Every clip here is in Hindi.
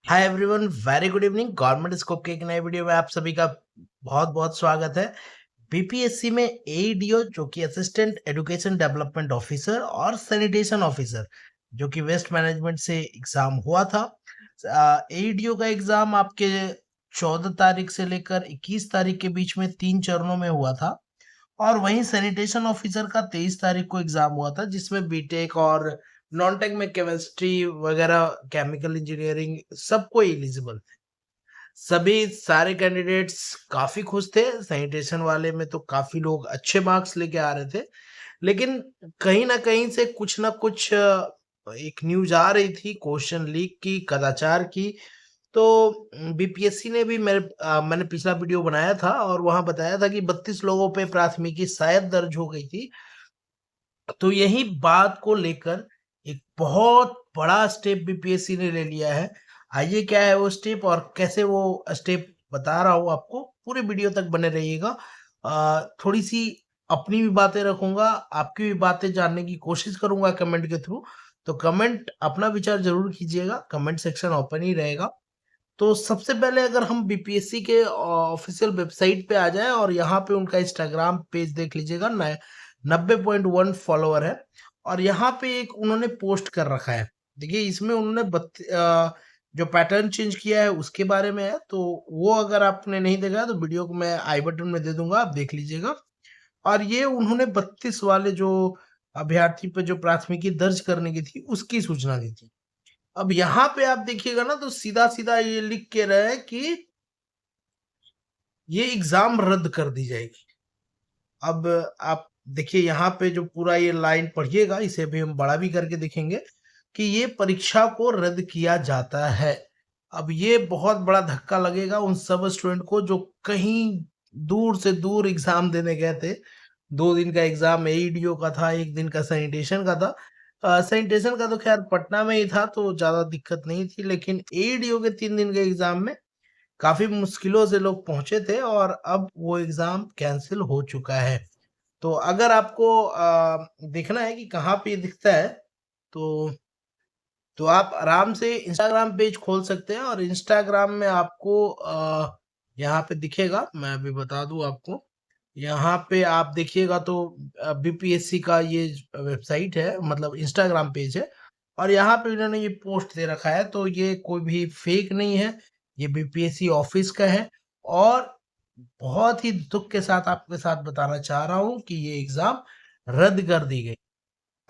Hi everyone, very good evening. Government scope के एक नए वीडियो में आप सभी का बहुत बहुत स्वागत है। बीपीएससी में एईडीओ जो कि असिस्टेंट एजुकेशन डेवलपमेंट ऑफिसर और सैनिटेशन ऑफिसर जो कि वेस्ट मैनेजमेंट से एग्जाम हुआ था। एईडीओ का एग्जाम आपके 14 तारीख से लेकर 21 तारीख के बीच में 3 चरणों में हुआ था। और वहीं सैनिटेशन ऑफिसर का 23 तारीख को एग्जाम हुआ था, जिसमें बीटेक और नॉन टेक में केमिस्ट्री वगैरह, केमिकल इंजीनियरिंग सबको एलिजिबल थे। सभी सारे कैंडिडेट्स काफी खुश थे। सैनिटेशन वाले में तो काफी लोग अच्छे मार्क्स लेके आ रहे थे, लेकिन कहीं ना कहीं से कुछ ना कुछ एक न्यूज आ रही थी क्वेश्चन लीक की, कदाचार की। तो बीपीएससी ने भी मैंने पिछला वीडियो बनाया था और वहां बताया था कि 32 लोगों पे प्राथमिकी शायद दर्ज हो गई थी। तो यही बात को लेकर एक बहुत बड़ा स्टेप बीपीएससी ने ले लिया है। आइए, क्या है वो स्टेप और कैसे वो स्टेप बता रहा हूँ आपको। पूरे वीडियो तक बने रहिएगा। थोड़ी सी अपनी भी बातें रखूंगा, आपकी भी बातें जानने की कोशिश करूंगा कमेंट के थ्रू। तो कमेंट अपना विचार जरूर कीजिएगा, कमेंट सेक्शन ओपन ही रहेगा। तो सबसे पहले अगर हम बीपीएससी के ऑफिशियल वेबसाइट पे आ जाएं और यहाँ पे उनका इंस्टाग्राम पेज देख लीजिएगा, 90.1 फॉलोअर है। और यहाँ पे एक उन्होंने पोस्ट कर रखा है। देखिए, इसमें उन्होंने जो पैटर्न चेंज किया है उसके बारे में है। तो वो अगर आपने नहीं देखा तो वीडियो को मैं आई बटन में दे दूंगा, आप देख लीजिएगा। और ये उन्होंने 32 वाले जो अभ्यर्थी पे जो प्राथमिकी दर्ज करने की थी उसकी सूचना दी थी। अब यहाँ पे आप देखिएगा ना, तो सीधा सीधा ये लिख के रहे हैं कि ये एग्जाम रद्द कर दी जाएगी। अब आप देखिए, यहाँ पे जो पूरा ये लाइन पढ़िएगा, इसे भी हम बड़ा भी करके देखेंगे कि ये परीक्षा को रद्द किया जाता है। अब ये बहुत बड़ा धक्का लगेगा उन सब स्टूडेंट को जो कहीं दूर से दूर एग्जाम देने गए थे। 2 दिन का एग्जाम एईडीओ का था, 1 दिन का सैनिटेशन का था। सैनिटेशन का तो खैर पटना में ही था तो ज्यादा दिक्कत नहीं थी, लेकिन एईडीओ के 3 दिन के एग्जाम में काफी मुश्किलों से लोग पहुंचे थे और अब वो एग्जाम कैंसिल हो चुका है। तो अगर आपको देखना है कि कहाँ पे ये दिखता है, तो आप आराम से इंस्टाग्राम पेज खोल सकते हैं और इंस्टाग्राम में आपको यहाँ पे दिखेगा। मैं अभी बता दूं आपको, यहाँ पे आप देखिएगा तो बीपीएससी का ये वेबसाइट है, मतलब इंस्टाग्राम पेज है। और यहाँ पे इन्होंने ये पोस्ट दे रखा है, तो ये कोई भी फेक नहीं है, ये बीपीएससी ऑफिस का है। और बहुत ही दुख के साथ आपके साथ बताना चाह रहा हूँ कि ये एग्जाम रद्द कर दी गई।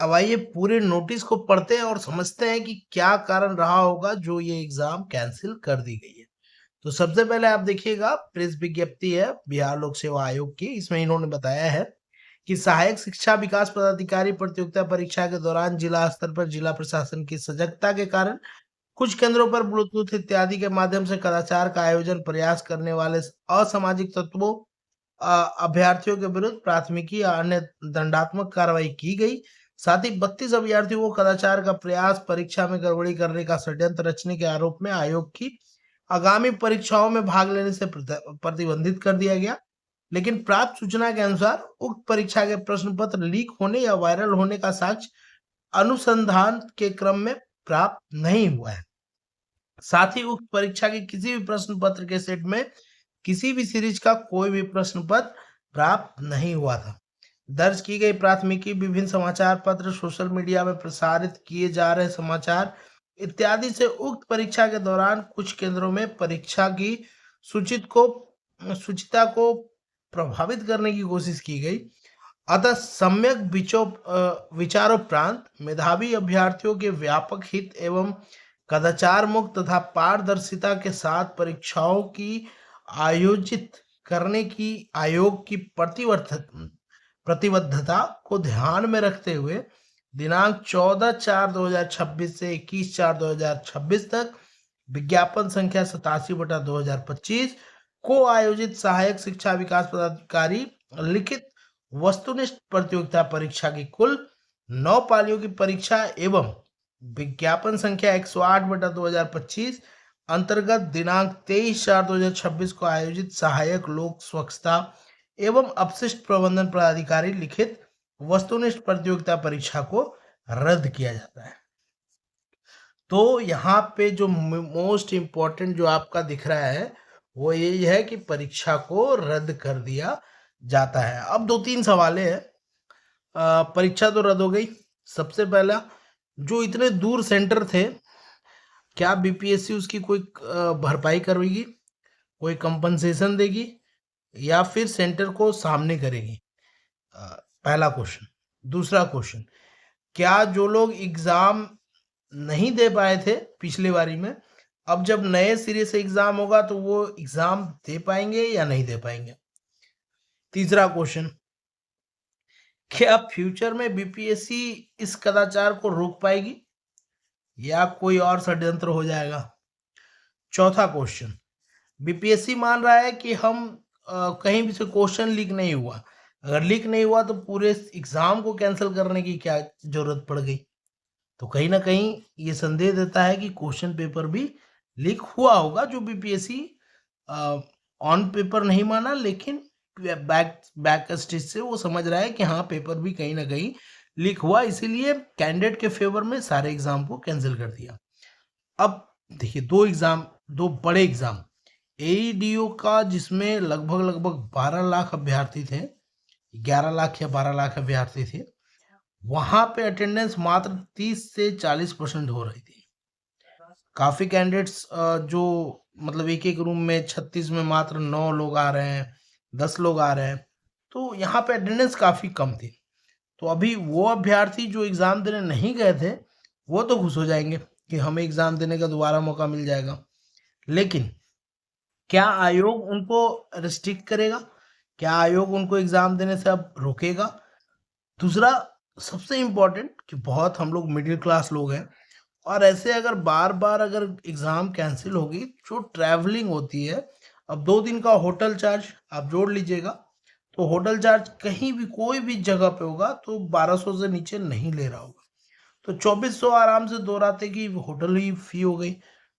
अब आइए पूरे नोटिस को पढ़ते हैं और समझते हैं कि क्या कारण रहा होगा जो ये एग्जाम कैंसिल कर दी गई है। तो सबसे पहले आप देखिएगा, प्रेस विज्ञप्ति है बिहार लोक सेवा आयोग की। इसमें इन्होंने बताया है कि सहायक शिक्षा विकास पदाधिकारी प्रतियोगिता परीक्षा के दौरान जिला स्तर पर जिला प्रशासन की सजगता के कारण कुछ केंद्रों पर ब्लूटूथ इत्यादि के माध्यम से कदाचार का आयोजन प्रयास करने वाले असामाजिक तत्वों अभ्यर्थियों के विरुद्ध प्राथमिकी या अन्य दंडात्मक कार्रवाई की गई। साथ ही 32 अभ्यर्थियों को कदाचार का प्रयास, परीक्षा में गड़बड़ी करने का षड्यंत्र रचने के आरोप में आयोग की आगामी परीक्षाओं में भाग लेने से प्रतिबंधित कर दिया गया। लेकिन प्राप्त सूचना के अनुसार उक्त परीक्षा के प्रश्न पत्र लीक होने या वायरल होने का साक्ष्य अनुसंधान के क्रम में प्राप्त नहीं हुआ है। साथ ही उक्त परीक्षा के किसी भी प्रश्न पत्र के सेट में किसी भी सीरीज का कोई भी प्रश्न पत्र प्राप्त नहीं हुआ था। दर्ज की गई प्राथमिकी विभिन्न समाचार पत्र, सोशल मीडिया में प्रसारित किए जा रहे समाचार इत्यादि से उक्त परीक्षा के दौरान कुछ केंद्रों में परीक्षा की शुचिता को प्रभावित करने की कोशिश की गई। अतः सम्यक विचारोपरांत मेधावी अभ्यर्थियों के व्यापक हित एवं कदाचार मुक्त तथा पारदर्शिता के साथ परीक्षाओं की आयोजित करने की आयोग की प्रतिबद्धता को ध्यान में रखते हुए दिनांक 14/4/2026 से 21/4/2026 तक विज्ञापन संख्या 87/2025 को आयोजित सहायक शिक्षा विकास पदाधिकारी लिखित वस्तुनिष्ठ प्रतियोगिता परीक्षा की कुल 9 पालियों की परीक्षा एवं विज्ञापन संख्या 108/2025 अंतर्गत दिनांक 23/4/2026 को आयोजित सहायक लोक स्वच्छता एवं अपशिष्ट प्रबंधन पदाधिकारी लिखित वस्तुनिष्ठ प्रतियोगिता परीक्षा को रद्द किया जाता है। तो यहाँ पे जो मोस्ट इम्पोर्टेंट जो आपका दिख रहा है वो यही है कि परीक्षा को रद्द कर दिया जाता है। अब 2-3 सवालें हैं। परीक्षा तो रद्द हो गई। सबसे पहला, जो इतने दूर सेंटर थे, क्या बीपीएससी उसकी कोई भरपाई करेगी, कोई कंपनसेशन देगी या फिर सेंटर को सामने करेगी? अ, पहला क्वेश्चन। दूसरा क्वेश्चन, क्या जो लोग एग्जाम नहीं दे पाए थे पिछली बारी में, अब जब नए सिरे से एग्जाम होगा तो वो एग्जाम दे पाएंगे या नहीं दे पाएंगे? तीसरा क्वेश्चन, क्या फ्यूचर में बीपीएससी इस कदाचार को रोक पाएगी या कोई और षड्यंत्र हो जाएगा? चौथा क्वेश्चन, बीपीएससी मान रहा है कि हम कहीं भी से क्वेश्चन लीक नहीं हुआ। अगर लीक नहीं हुआ तो पूरे एग्जाम को कैंसिल करने की क्या जरूरत पड़ गई? तो कहीं ना कहीं ये संदेह देता है कि क्वेश्चन पेपर भी लीक हुआ होगा, जो बीपीएससी ऑन पेपर नहीं माना, लेकिन बैक स्टेज से वो समझ रहा है कि हाँ पेपर भी कहीं ना कहीं लीक हुआ, इसीलिए कैंडिडेट के फेवर में सारे एग्जाम को कैंसिल कर दिया। अब देखिए, दो बड़े एग्जाम, एईडीओ का जिसमें लगभग 12 लाख अभ्यर्थी थे, 11 लाख या 12 लाख अभ्यर्थी थे, वहां पे अटेंडेंस मात्र 30 से 40% हो रही थी। काफी कैंडिडेट्स जो मतलब एक रूम में 36 में मात्र 9 लोग आ रहे हैं, 10 लोग आ रहे हैं, तो यहाँ पे अटेंडेंस काफी कम थी। तो अभी वो अभ्यर्थी जो एग्जाम देने नहीं गए थे वो तो खुश हो जाएंगे कि हमें एग्जाम देने का दोबारा मौका मिल जाएगा, लेकिन क्या आयोग उनको रिस्ट्रिक्ट करेगा? क्या आयोग उनको एग्जाम देने से अब रोकेगा? दूसरा, सबसे इम्पोर्टेंट, कि बहुत हम लोग मिडिल क्लास लोग हैं, और ऐसे अगर बार बार अगर एग्जाम कैंसिल होगी, जो ट्रैवलिंग होती है, अब 2 दिन का होटल चार्ज आप जोड़ लीजिएगा, तो होटल चार्ज कहीं भी कोई भी जगह पे होगा तो 1200 से नीचे नहीं ले रहा होगा, तो 2400 आराम से 2 रातें की होटल ही फी हो गई।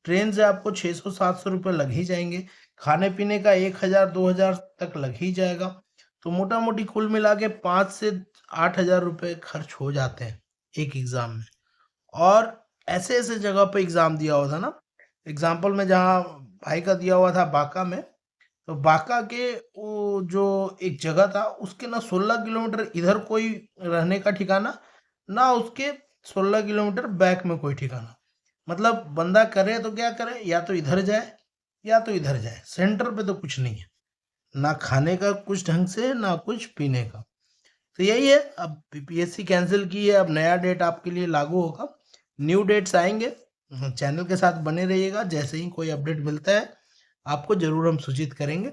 ट्रेन से आपको 600-700 रुपये लग ही जाएंगे, खाने पीने का 1000-2000 तक लग ही जाएगा, तो मोटा मोटी कुल मिला के 5 से 8000 रुपये खर्च हो जाते हैं एक एग्जाम में। और ऐसे ऐसे जगह पे एग्जाम दिया हुआ था ना, एग्जाम्पल में जहाँ भाई का दिया हुआ था बांका में, तो बांका के वो जो एक जगह था उसके ना 16 किलोमीटर इधर कोई रहने का ठिकाना, ना उसके 16 किलोमीटर बैक में कोई ठिकाना। मतलब बंदा करे तो क्या करे, या तो इधर जाए या तो इधर जाए, सेंटर पे तो कुछ नहीं है, ना खाने का कुछ ढंग से ना कुछ पीने का। तो यही है, अब बीपीएससी कैंसिल की है, अब नया डेट आपके लिए लागू होगा, न्यू डेट्स आएंगे। चैनल के साथ बने रहिएगा, जैसे ही कोई अपडेट मिलता है आपको जरूर हम सूचित करेंगे।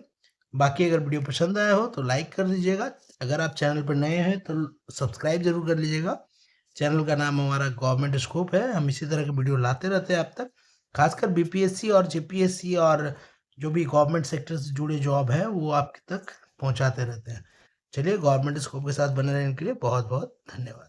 बाकी अगर वीडियो पसंद आया हो तो लाइक कर दीजिएगा, अगर आप चैनल पर नए हैं तो सब्सक्राइब जरूर कर लीजिएगा। चैनल का नाम हमारा गवर्नमेंट स्कोप है, हम इसी तरह के वीडियो लाते रहते हैं आप तक, खासकर बीपीएससी और जेपीएससी और जो भी गवर्नमेंट सेक्टर से जुड़े जॉब है वो आपके तक पहुंचाते रहते हैं। चलिए, गवर्नमेंट स्कोप के साथ बने रहने के लिए बहुत बहुत धन्यवाद।